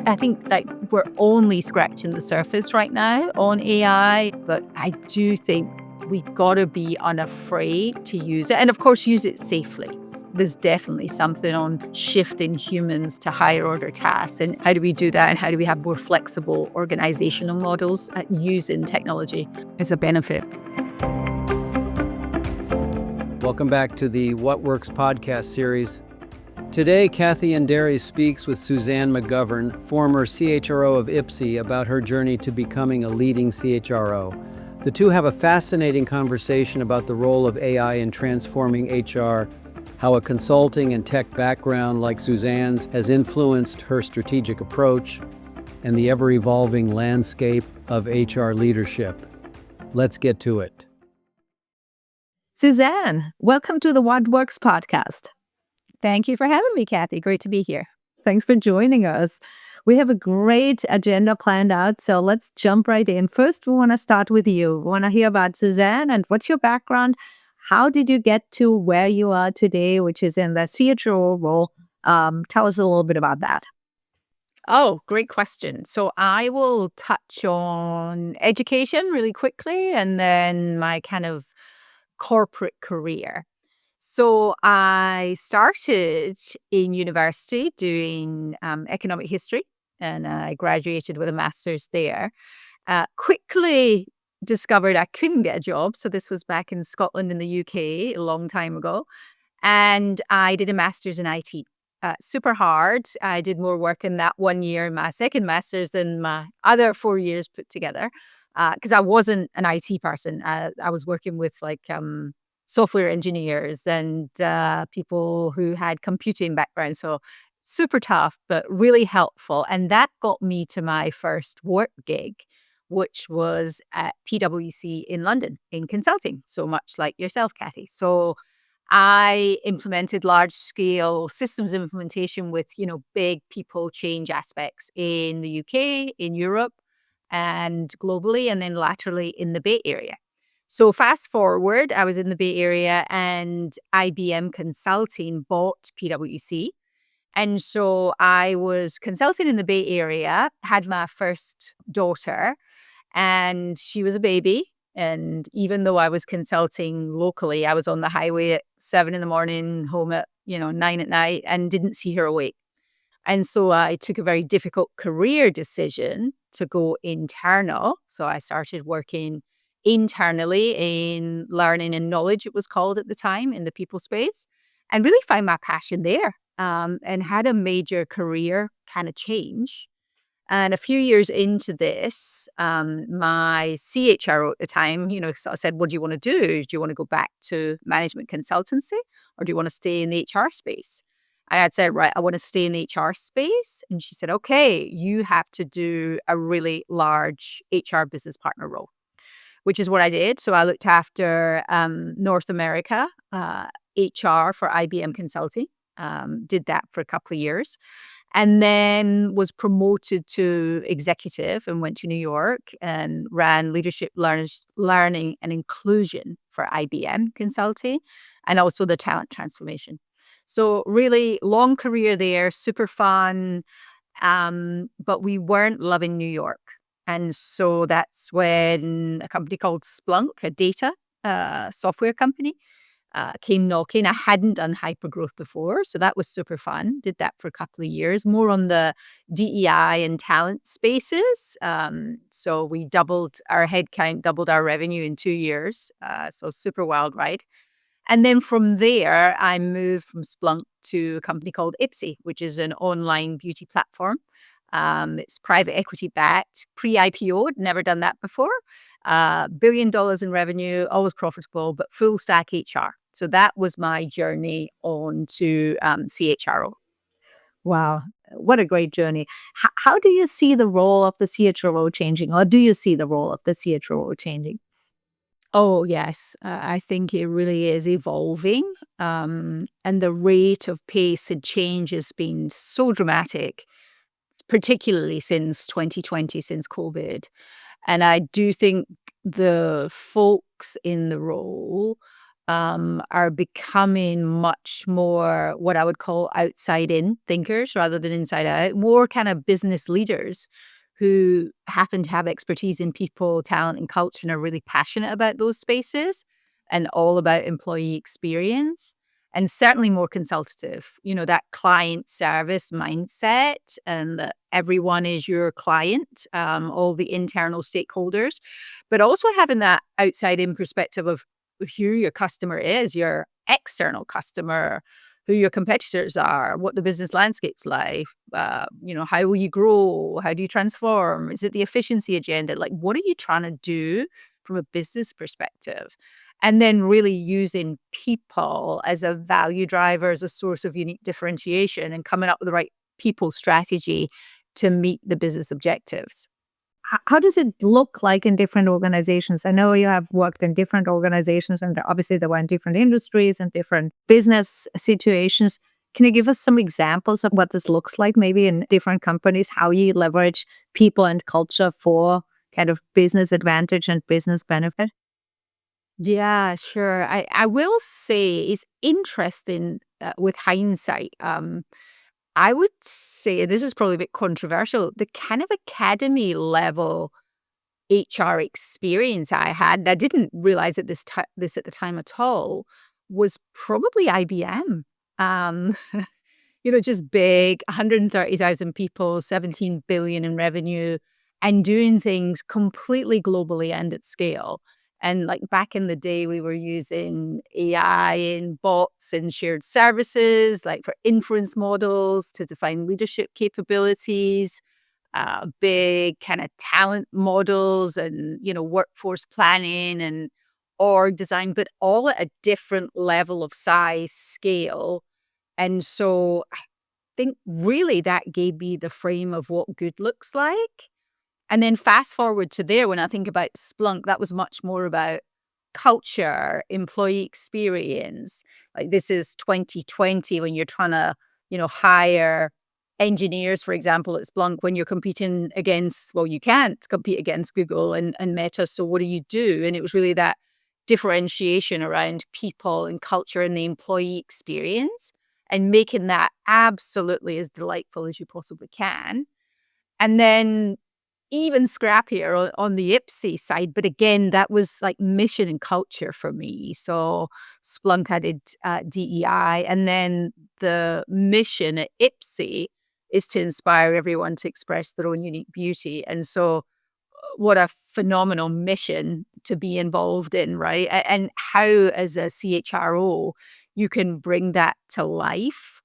I think like we're only scratching the surface right now on AI, but I do think we got to be unafraid to use it and, of course, use it safely. There's definitely something on shifting humans to higher order tasks. And how do we do that? And how do we have more flexible organizational models at using technology as a benefit? Welcome back to the What Works podcast series. Today, Kathy Nderi speaks with Suzanne McGovern, former CHRO of Ipsy, about her journey to becoming a leading CHRO. The two have a fascinating conversation about the role of AI in transforming HR, how a consulting and tech background like Suzanne's has influenced her strategic approach, and the ever-evolving landscape of HR leadership. Let's get to it. Suzanne, welcome to the What Works podcast. Thank you for having me, Kathy. Great to be here. Thanks for joining us. We have a great agenda planned out, so let's jump right in. First, we want to start with you. We want to hear about Suzanne and what's your background? How did you get to where you are today, which is in the CHRO role? Tell us a little bit about that. Oh, great question. So I will touch on education really quickly and then my kind of corporate career. So I started in university doing economic history, and I graduated with a master's there. Quickly discovered I couldn't get a job. So this was back in Scotland in the UK a long time ago. And I did a master's in IT. Super hard. I did more work in that 1 year in my second master's than my other 4 years put together because I wasn't an IT person. I was working with software engineers and people who had computing backgrounds. So super tough, but really helpful. And that got me to my first work gig, which was at PwC in London in consulting, so much like yourself, Kathy. So I implemented large-scale systems implementation with, big people change aspects in the UK, in Europe, and globally, and then laterally in the Bay Area. So fast forward, I was in the Bay Area and IBM Consulting bought PwC. And so I was consulting in the Bay Area, had my first daughter, and she was a baby. And even though I was consulting locally, I was on the highway at 7 a.m, home at, 9 p.m, and didn't see her awake. And so I took a very difficult career decision to go internal. So I started working internally in learning and knowledge, it was called at the time, in the people space, and really found my passion there and had a major career kind of change. And a few years into this, my CHRO at the time, sort of said, what do you want to do? Do you want to go back to management consultancy or do you want to stay in the HR space? I had said, right, I want to stay in the HR space. And she said, okay, you have to do a really large HR business partner role, which is what I did. So I looked after North America HR for IBM Consulting, did that for a couple of years. And then was promoted to executive and went to New York and ran leadership learning and inclusion for IBM Consulting and also the talent transformation. So really long career there, super fun, but we weren't loving New York. And so that's when a company called Splunk, a data software company, came knocking. I hadn't done hypergrowth before, so that was super fun. Did that for a couple of years, more on the DEI and talent spaces. So we doubled our headcount, doubled our revenue in 2 years. So super wild ride. And then from there, I moved from Splunk to a company called Ipsy, which is an online beauty platform. It's private equity backed, pre-IPO'd, never done that before. $1 billion in revenue, always profitable, but full stack HR. So that was my journey on to CHRO. Wow, what a great journey. How do you see the role of the CHRO changing, or do you see the role of the CHRO changing? Oh, yes. I think it really is evolving. And the rate of pace and change has been so dramatic, particularly since 2020, since COVID. And I do think the folks in the role are becoming much more what I would call outside in thinkers rather than inside out, more kind of business leaders who happen to have expertise in people, talent, and culture and are really passionate about those spaces and all about employee experience. And certainly more consultative, that client service mindset and that everyone is your client, all the internal stakeholders, but also having that outside in perspective of who your customer is, your external customer, who your competitors are, what the business landscape's like, how will you grow? How do you transform? Is it the efficiency agenda? Like, what are you trying to do from a business perspective? And then really using people as a value driver, as a source of unique differentiation and coming up with the right people strategy to meet the business objectives. How does it look like in different organizations? I know you have worked in different organizations, and obviously there were in different industries and different business situations. Can you give us some examples of what this looks like, maybe in different companies, how you leverage people and culture for kind of business advantage and business benefit? Yeah, sure. I will say it's interesting with hindsight. I would say this is probably a bit controversial. The kind of academy level HR experience I had, I didn't realize this at the time at all, was probably IBM. Um, just big, 130,000 people, 17 billion in revenue, and doing things completely globally and at scale. And like back in the day, we were using AI and bots and shared services, like for inference models to define leadership capabilities, big kind of talent models and, workforce planning and org design, but all at a different level of size, scale. And so I think really that gave me the frame of what good looks like. And then fast forward to there, when I think about Splunk, that was much more about culture, employee experience. Like this is 2020 when you're trying to, hire engineers, for example, at Splunk, when you're competing against, well, you can't compete against Google and Meta. So what do you do? And it was really that differentiation around people and culture and the employee experience and making that absolutely as delightful as you possibly can. And then even scrappier on the Ipsy side, but again, that was like mission and culture for me. So Splunk added DEI, and then the mission at Ipsy is to inspire everyone to express their own unique beauty. And so, what a phenomenal mission to be involved in, right? And how, as a CHRO, you can bring that to life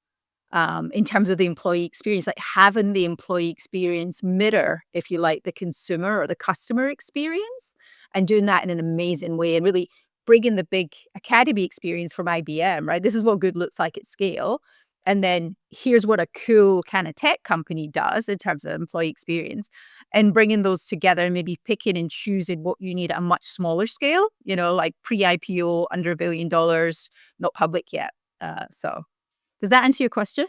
in terms of the employee experience, like having the employee experience mirror, if you like, the consumer or the customer experience, and doing that in an amazing way and really bringing the big academy experience from IBM, right? This is what good looks like at scale. And then here's what a cool kind of tech company does in terms of employee experience, and bringing those together and maybe picking and choosing what you need at a much smaller scale, like pre-IPO, under $1 billion, not public yet. So does that answer your question?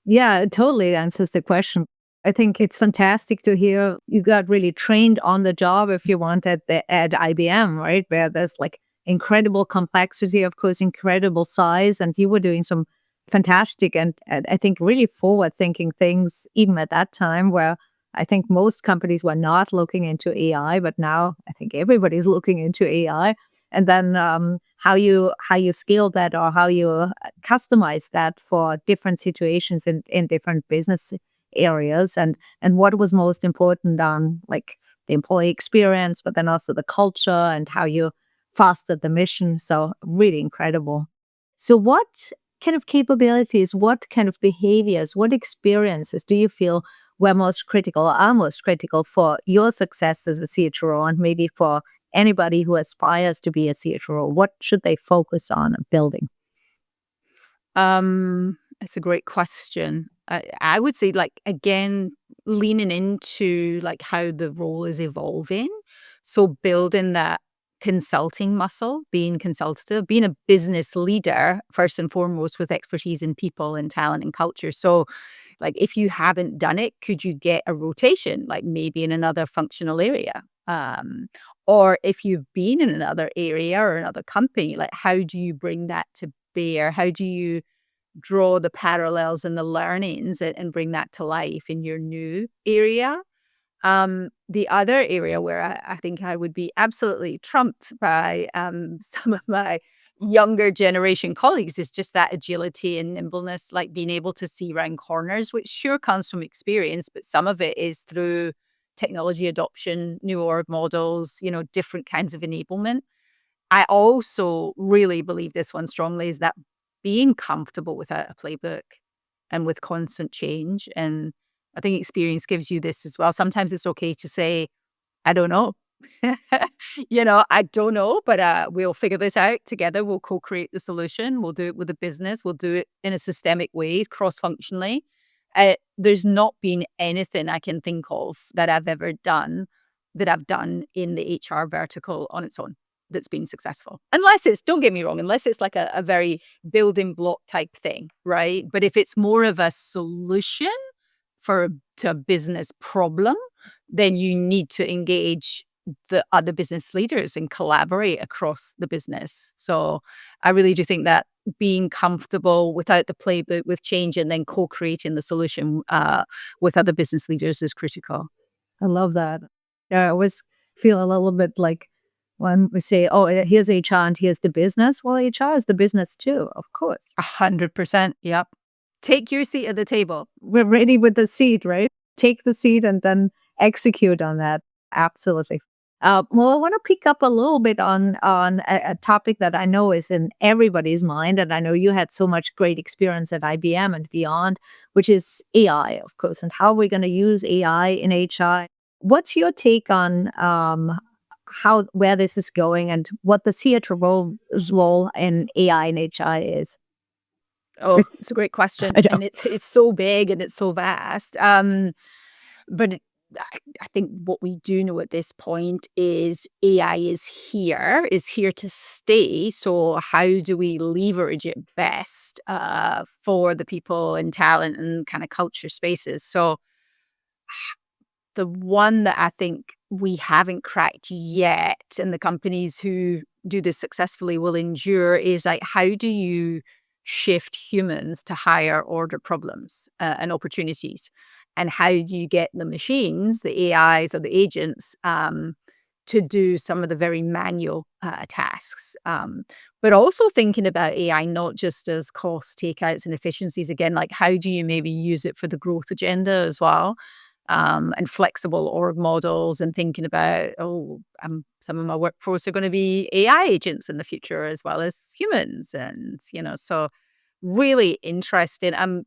Yeah, it totally answers the question. I think it's fantastic to hear you got really trained on the job, if you want, at IBM, right? Where there's like incredible complexity, of course, incredible size, and you were doing some fantastic and I think really forward-thinking things even at that time, where I think most companies were not looking into AI, but now I think everybody's looking into AI. And then how you scale that, or how you customize that for different situations in different business areas, and what was most important on like the employee experience, but then also the culture and how you fostered the mission. So really incredible. So what kind of capabilities, what kind of behaviors, what experiences do you feel were most critical, are most critical for your success as a CHRO, and maybe for anybody who aspires to be a CHRO? What should they focus on building? It's a great question. I would say, like, again, leaning into like how the role is evolving. So building that consulting muscle, being consultative, being a business leader, first and foremost, with expertise in people and talent and culture. So, like, if you haven't done it, could you get a rotation, like maybe in another functional area? Or if you've been in another area or another company, like how do you bring that to bear? How do you draw the parallels and the learnings and bring that to life in your new area? The other area where I think I would be absolutely trumped by some of my younger generation colleagues is just that agility and nimbleness, like being able to see around corners, which sure comes from experience, but some of it is through technology adoption, new org models, different kinds of enablement. I also really believe this one strongly is that being comfortable without a playbook and with constant change. And I think experience gives you this as well. Sometimes it's okay to say, I don't know. I don't know, but we'll figure this out together. We'll co-create the solution. We'll do it with the business. We'll do it in a systemic way, cross-functionally. There's not been anything I can think of that I've ever done that I've done in the HR vertical on its own that's been successful. Unless it's, don't get me wrong, unless it's like a very building block type thing, right? But if it's more of a solution to a business problem, then you need to engage the other business leaders and collaborate across the business. So I really do think that being comfortable without the playbook with change and then co-creating the solution with other business leaders is critical. I love that. Yeah, I always feel a little bit like when we say, oh, here's HR and here's the business. Well, HR is the business too, of course. 100%. Yep. Take your seat at the table. We're ready with the seat, right? Take the seat and then execute on that. Absolutely. Well, I want to pick up a little bit on a topic that I know is in everybody's mind, and I know you had so much great experience at IBM and beyond, which is AI, of course, and how we're going to use AI in HR. What's your take on where this is going and what the CHRO's role in AI in HR is? Oh, it's a great question, and it's so big and it's so vast. But I think what we do know at this point is AI is here to stay. So how do we leverage it best for the people and talent and kind of culture spaces? So the one that I think we haven't cracked yet, and the companies who do this successfully will endure, is like, how do you shift humans to higher order problems and opportunities? And how do you get the machines, the AIs or the agents, to do some of the very manual tasks? But also thinking about AI not just as cost takeouts and efficiencies, again, like how do you maybe use it for the growth agenda as well? And flexible org models and thinking about, some of my workforce are going to be AI agents in the future as well as humans. And, so really interesting. I'm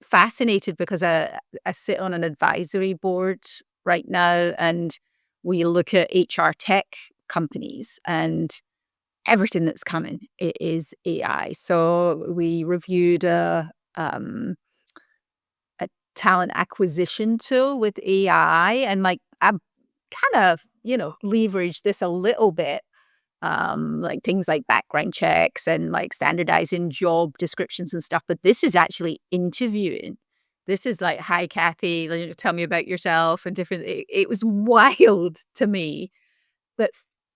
fascinated because I sit on an advisory board right now and we look at HR tech companies and everything that's coming is AI. So we reviewed a talent acquisition tool with AI and like I kind of, leveraged this a little bit. Like things like background checks and like standardizing job descriptions and stuff. But this is actually interviewing. This is like, hi, Kathy, tell me about yourself and different. It was wild to me, but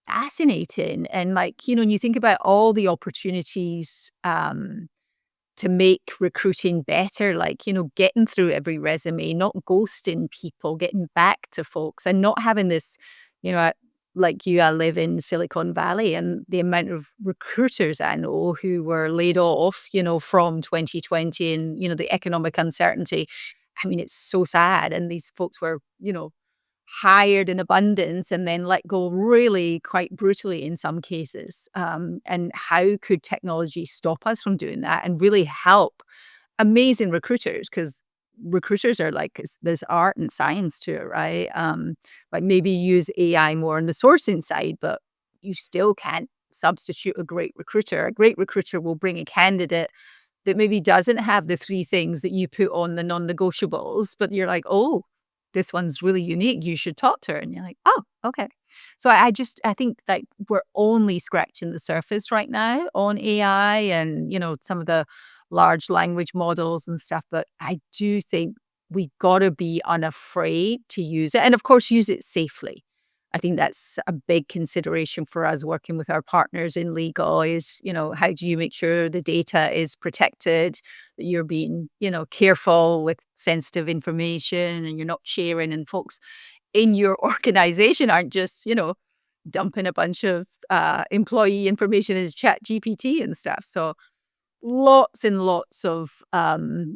fascinating. And like, when you think about all the opportunities to make recruiting better, like, getting through every resume, not ghosting people, getting back to folks and not having this, like you, I live in Silicon Valley and the amount of recruiters I know who were laid off, from 2020 and, the economic uncertainty. I mean, it's so sad. And these folks were, hired in abundance and then let go really quite brutally in some cases. And how could technology stop us from doing that and really help amazing recruiters? Because recruiters are like, there's art and science to it, right? Like maybe use AI more on the sourcing side, but you still can't substitute a great recruiter. A great recruiter will bring a candidate that maybe doesn't have the three things that you put on the non-negotiables, but you're like, oh, this one's really unique. You should talk to her. And you're like, oh, okay. So I think like we're only scratching the surface right now on AI and, some of the large language models and stuff. But I do think we got to be unafraid to use it. And of course, use it safely. I think that's a big consideration for us working with our partners in legal is, how do you make sure the data is protected, that you're being, careful with sensitive information and you're not sharing, and folks in your organization aren't just, dumping a bunch of employee information as chat GPT and stuff. So lots and lots of,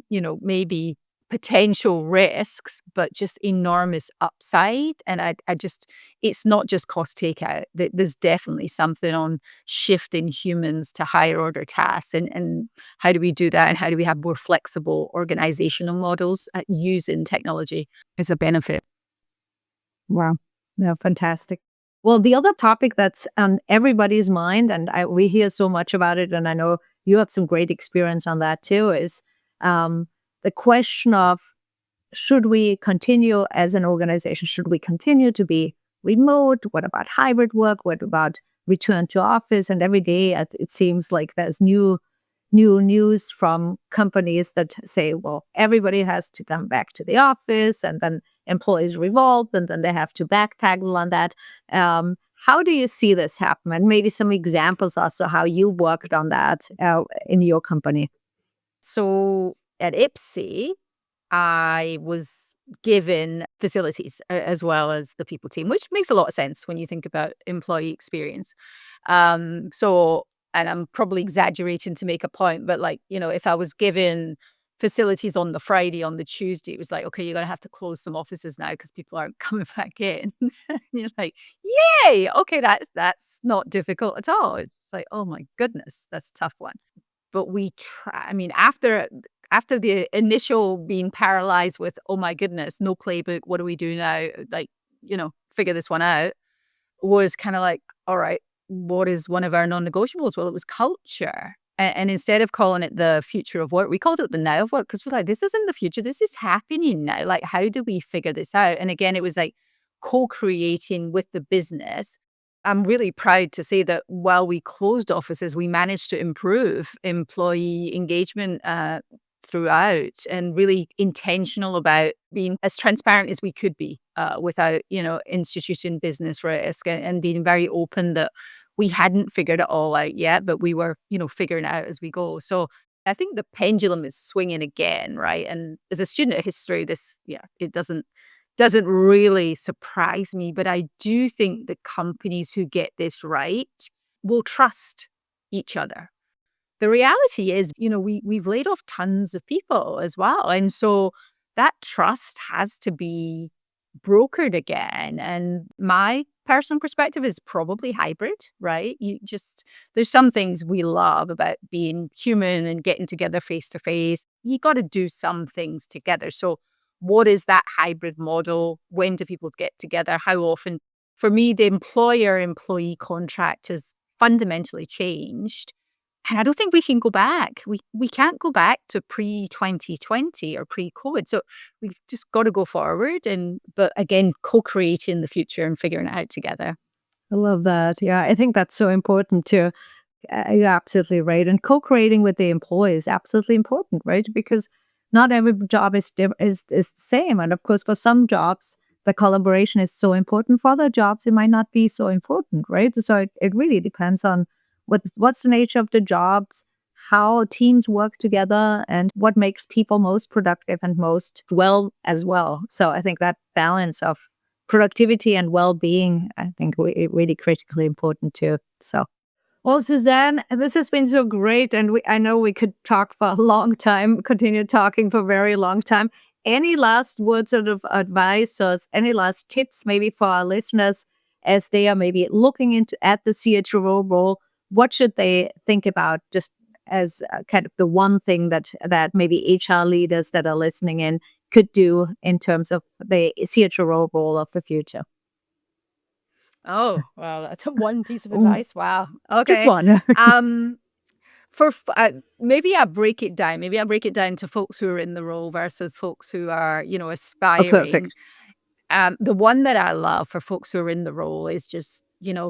maybe potential risks, but just enormous upside. And I just, it's not just cost takeout. There's definitely something on shifting humans to higher order tasks. And how do we do that? And how do we have more flexible organizational models at using technology as a benefit? Wow. Yeah, fantastic. Well, the other topic that's on everybody's mind, and we hear so much about it, and I know you have some great experience on that too, is the question of, should we continue as an organization? Should we continue to be remote? What about hybrid work? What about return to office? And every day it seems like there's new news from companies that say, well, everybody has to come back to the office, and then employees revolt, and then they have to backpedal on that. How do you see this happen? And maybe some examples also how you worked on that in your company. So at Ipsy, I was given facilities as well as the people team, which makes a lot of sense when you think about employee experience. So, and I'm probably exaggerating to make a point, but if I was given facilities on the Friday, on the Tuesday, it was like, okay, you're going to have to close some offices now because people aren't coming back in. And you're like, yay, okay, that's not difficult at all. It's like, oh my goodness, that's a tough one. But we try, I mean, after the initial being paralyzed with, oh my goodness, no playbook, what do we do now? Figure this one out, was kind of like, all right, what is one of our non-negotiables? Well, it was culture. And instead of calling it the future of work, we called it the now of work, because we're like, this isn't the future, this is happening now. Like, how do we figure this out? And again, it was like co-creating with the business. I'm really proud to say that while we closed offices, we managed to improve employee engagement throughout, and really intentional about being as transparent as we could be without, instituting business risk, and being very open that we hadn't figured it all out yet, but we were, figuring it out as we go. So I think the pendulum is swinging again, right? And as a student of history, it doesn't really surprise me, but I do think the companies who get this right will trust each other. The reality is, we've laid off tons of people as well. And so that trust has to be brokered again. And my personal perspective is probably hybrid, right? There's some things we love about being human and getting together face to face. You got to do some things together. So what is that hybrid model? When do people get together? How often? For me, the employer-employee contract has fundamentally changed. And I don't think we can go back. We can't go back to pre-2020 or pre-COVID. So we've just got to go forward, but again, co-creating the future and figuring it out together. I love that. Yeah, I think that's so important too. You're absolutely right. And co-creating with the employee is absolutely important, right? Because not every job is the same. And of course, for some jobs, the collaboration is so important. For other jobs, it might not be so important, right? So it really depends on what's the nature of the jobs, how teams work together, and what makes people most productive and most well as well. So I think that balance of productivity and well-being, I think really critically important too. So, well, Suzanne, this has been so great. And I know we could talk for a long time, continue talking for a very long time. Any last words of advice or any last tips maybe for our listeners as they are maybe looking at the CHRO role? What should they think about, just as kind of the one thing that maybe HR leaders that are listening in could do in terms of the CHRO role of the future? Oh, wow, that's one piece of Mm, advice. Wow. just Okay. one. Maybe I break it down. Maybe I break it down to folks who are in the role versus folks who are, Oh, aspiring. perfect. The one that I love for folks who are in the role is just,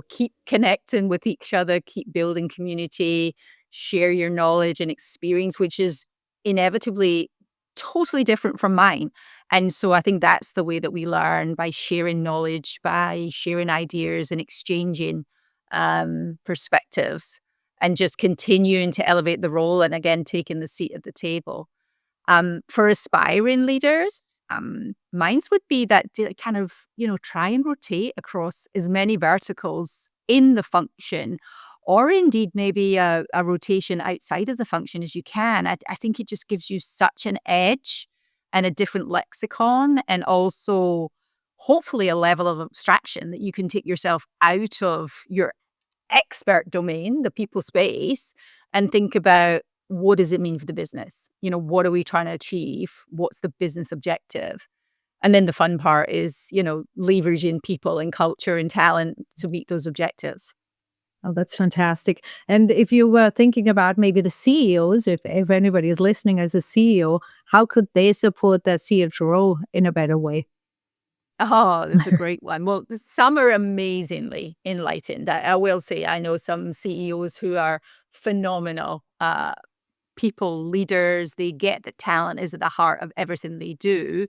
keep connecting with each other, keep building community, share your knowledge and experience, which is inevitably totally different from mine. And so I think that's the way that we learn, by sharing knowledge, by sharing ideas and exchanging perspectives, and just continuing to elevate the role and again, taking the seat at the table. For aspiring leaders, mine's would be that kind of, try and rotate across as many verticals in the function, or indeed maybe a rotation outside of the function as you can. I think it just gives you such an edge and a different lexicon, and also hopefully a level of abstraction that you can take yourself out of your expert domain, the people space, and think about, what does it mean for the business? What are we trying to achieve? What's the business objective? And then the fun part is, leveraging people and culture and talent to meet those objectives. Oh, that's fantastic. And if you were thinking about maybe the CEOs, if anybody is listening as a CEO, how could they support their CHRO in a better way? Oh, that's a great one. Well, some are amazingly enlightened. I will say, I know some CEOs who are phenomenal people, leaders. They get that talent is at the heart of everything they do.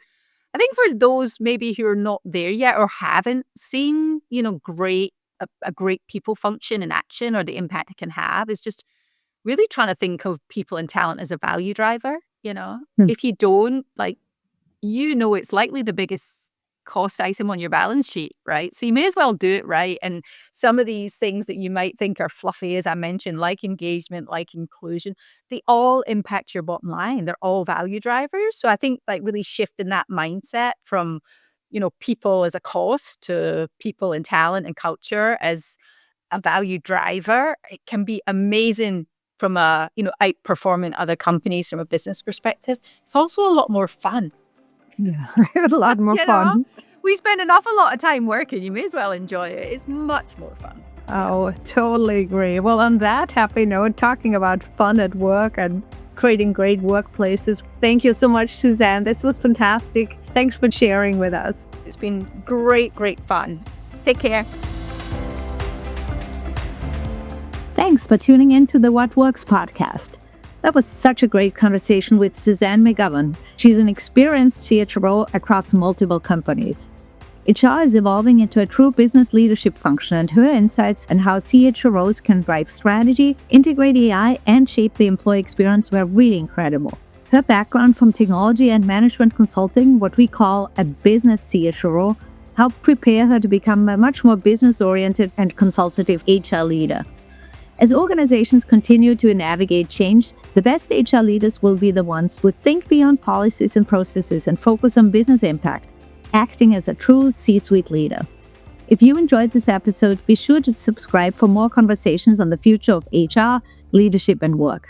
I think for those maybe who are not there yet or haven't seen, a great people function in action, or the impact it can have, is just really trying to think of people and talent as a value driver. If you don't, it's likely the biggest cost item on your balance sheet, right? So you may as well do it right. And some of these things that you might think are fluffy, as I mentioned, like engagement, like inclusion, they all impact your bottom line. They're all value drivers. So I think really shifting that mindset from, people as a cost to people and talent and culture as a value driver, it can be amazing from outperforming other companies from a business perspective. It's also a lot more fun. Yeah, a lot more fun. We spend an awful lot of time working. You may as well enjoy it. It's much more fun. Oh, totally agree. Well, on that happy note, talking about fun at work and creating great workplaces, thank you so much, Suzanne. This was fantastic. Thanks for sharing with us. It's been great, great fun. Take care. Thanks for tuning in to the What Works podcast. That was such a great conversation with Suzanne McGovern. She's an experienced CHRO across multiple companies. HR is evolving into a true business leadership function, and her insights on how CHROs can drive strategy, integrate AI, and shape the employee experience were really incredible. Her background from technology and management consulting, what we call a business CHRO, helped prepare her to become a much more business-oriented and consultative HR leader. As organizations continue to navigate change, the best HR leaders will be the ones who think beyond policies and processes and focus on business impact, acting as a true C-suite leader. If you enjoyed this episode, be sure to subscribe for more conversations on the future of HR, leadership, and work.